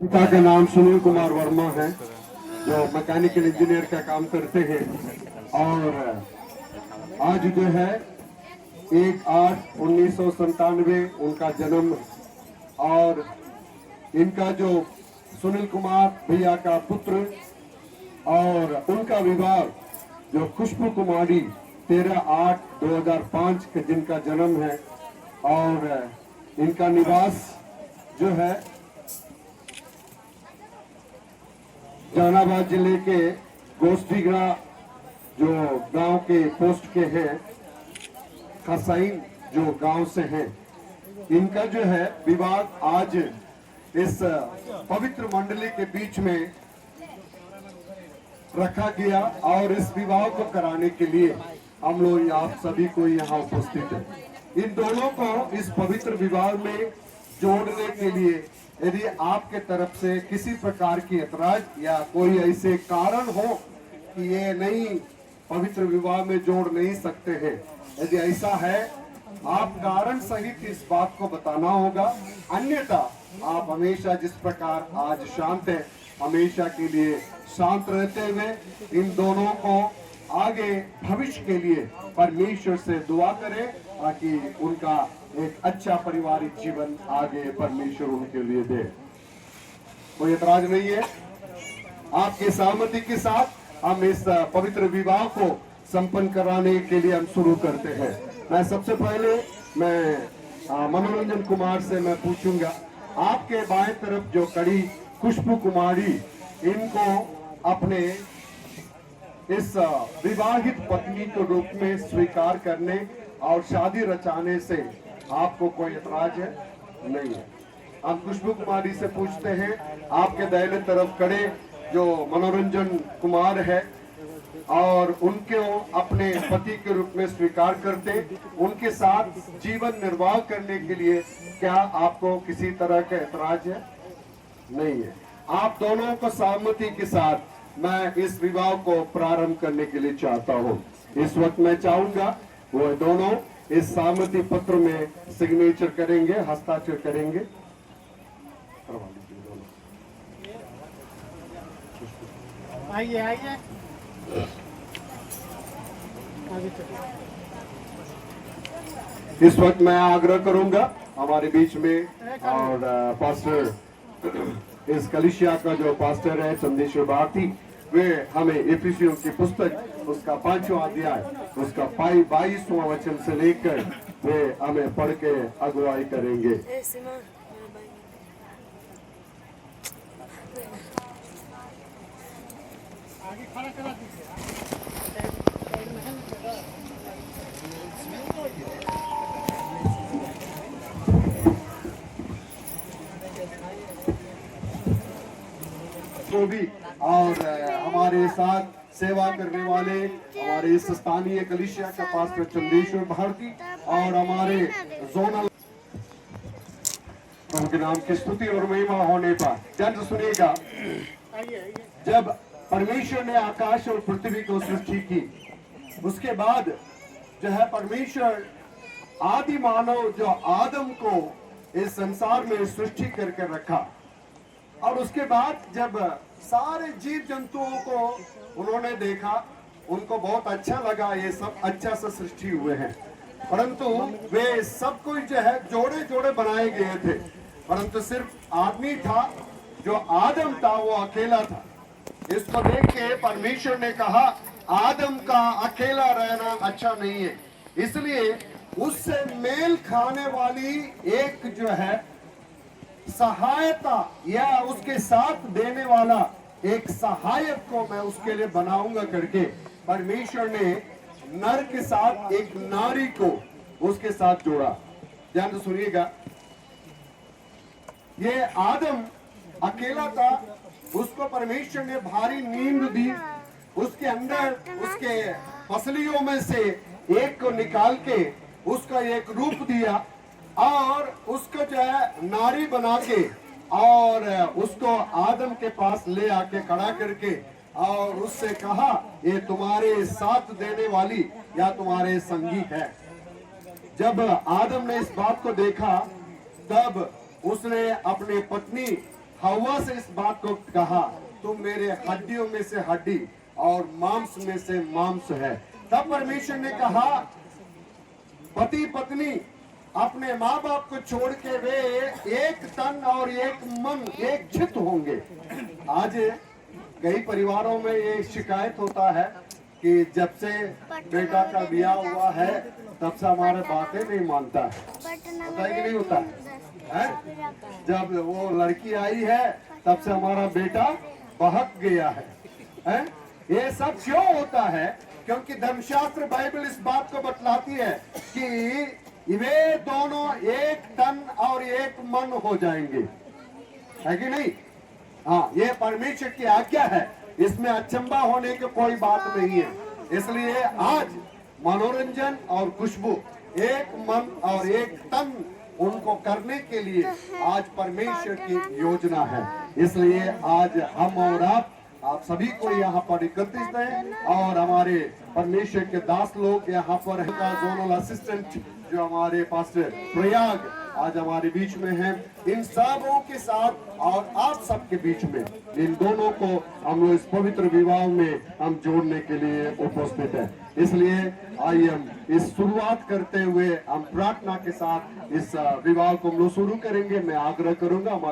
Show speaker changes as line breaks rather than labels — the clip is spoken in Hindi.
पिता का नाम सुनील कुमार वर्मा है, जो मैकेनिकल इंजीनियर का काम करते हैं। और आज जो है 1/8/1997 उनका जन्म, और इनका जो सुनील कुमार भैया का पुत्र और उनका विवाह जो खुशबू कुमारी 13/8/2005 के जिनका जन्म है, और इनका निवास जो है जहानाबाद जिले के गोष्ठीगढ़ा जो गांव के पोस्ट के हैं, खसाइन जो गांव से हैं। इनका जो है विवाह आज इस पवित्र मंडली के बीच में रखा गया, और इस विवाह को कराने के लिए हम लोग आप सभी को यहाँ उपस्थित हैं। इन दोनों को इस पवित्र विवाह में जोड़ने के लिए यदि आपके तरफ से किसी प्रकार की ऐतराज या कोई ऐसे कारण हो कि ये नहीं पवित्र विवाह में जोड़ नहीं सकते हैं, यदि ऐसा है आप कारण सहित इस बात को बताना होगा। अन्यथा आप हमेशा जिस प्रकार आज शांत है, हमेशा के लिए शांत रहते हुए इन दोनों को आगे भविष्य के लिए परमेश्वर से दुआ करें, ताकि उनका एक अच्छा पारिवारिक जीवन आगे परमेश्वर उनके लिए दे। कोई ऐतराज नहीं है। आपकी सहमति के साथ हम इस पवित्र विवाह को संपन्न कराने के लिए हम शुरू करते हैं। मैं सबसे पहले मनोरंजन कुमार से मैं पूछूंगा, आपके बाएं तरफ जो कड़ी खुशबू कुमारी, इनको अपने इस विवाहित पत्नी के रूप में स्वीकार करने और शादी रचाने से आपको कोई ऐतराज है? नहीं है। हम खुशबू कुमारी से पूछते हैं, आपके दाहिने तरफ खड़े जो मनोरंजन कुमार है और उनको अपने पति के रूप में स्वीकार करते, उनके साथ जीवन निर्वाह करने के लिए क्या आपको किसी तरह का ऐतराज है? नहीं है। आप दोनों को सहमति के साथ मैं इस विवाह को प्रारंभ करने के लिए चाहता हूँ। इस वक्त मैं चाहूंगा वो दोनों इस सहमति पत्र में सिग्नेचर करेंगे, हस्ताक्षर करेंगे।
आइए आइए।
इस वक्त मैं आग्रह करूंगा हमारे बीच में, और पास्टर इस कलिसिया का जो पास्टर है चंदेश्वर भारती, वे हमें एफिसियों की पुस्तक उसका 5वां अध्याय उसका 22वां वचन से लेकर वे हमें पढ़ के अगुवाई करेंगे। जो भी और हमारे साथ सेवा करने वाले हमारे इस स्थानीय कलिसिया का पास्टर चंदेश्वर भारती और हमारे जोनल, उनके नाम की स्तुति और महिमा होने पर जन सुनेगा। जब परमेश्वर ने आकाश और पृथ्वी को सृष्टि की, उसके बाद जो है परमेश्वर आदि मानव जो आदम को इस संसार में सृष्टि करके रखा, और उसके बाद जब सारे जीव जंतुओं को उन्होंने देखा, उनको बहुत अच्छा लगा, ये सब अच्छा से सृष्टि हुए हैं। परंतु वे सब कुछ जो है जोड़े जोड़े बनाए गए थे, परंतु सिर्फ आदमी था जो आदम था वो अकेला था। इसको देख के परमेश्वर ने कहा आदम का अकेला रहना अच्छा नहीं है, इसलिए उससे मेल खाने वाली एक जो है सहायता या उसके साथ देने वाला एक सहायक को मैं उसके लिए बनाऊंगा करके परमेश्वर ने नर के साथ एक नारी को उसके साथ जोड़ा। ध्यान से सुनिएगा, ये आदम अकेला था, उसको परमेश्वर ने भारी नींद दी, उसके अंदर उसके पसलियों में से एक को निकाल के उसका एक रूप दिया और उसको जो है नारी बना के और उसको आदम के पास ले आके खड़ा करके और उससे कहा ये तुम्हारे साथ देने वाली या तुम्हारे संगी है। जब आदम ने इस बात को देखा तब उसने अपनी पत्नी हवा से इस बात को कहा, तुम मेरे हड्डियों में से हड्डी और मांस में से मांस है। तब परमेश्वर ने कहा, पति पत्नी अपने माँ बाप को छोड़ के वे एक तन और एक मन, एक चित्त होंगे। आज कई परिवारों में ये शिकायत होता है कि जब से बेटा का ब्याह हुआ है तब से हमारे बातें नहीं मानता है। होता है कि नहीं होता है? जब वो लड़की आई है तब से हमारा बेटा बहक गया है। ये सब क्यों होता है? क्योंकि धर्मशास्त्र बाइबल इस बात को बतलाती है कि वे दोनों एक तन और एक मन हो जाएंगे, है कि नहीं? हाँ, ये परमेश्वर की आज्ञा है, इसमें अचंभा होने की कोई बात नहीं है। इसलिए आज मनोरंजन और खुशबू, एक मन और एक तन उनको करने के लिए आज परमेश्वर की योजना है। इसलिए आज हम और आप सभी को यहाँ पर एकत्रित हैं और हमारे परमेश्वर के दास लोग यहाँ पर हैं। जोनल असिस्टेंट जो हमारे पास्टर प्रयाग आज हमारे बीच में हैं, इन सबों के साथ और आप सबके बीच में इन दोनों को हम लोग इस पवित्र विवाह में हम जोड़ने के लिए उपस्थित हैं। इसलिए आइए हम इस शुरुआत करते हुए हम प्रार्थना के साथ इस विवाह को हम लोग शुरू करेंगे। मैं आग्रह करूंगा हमारे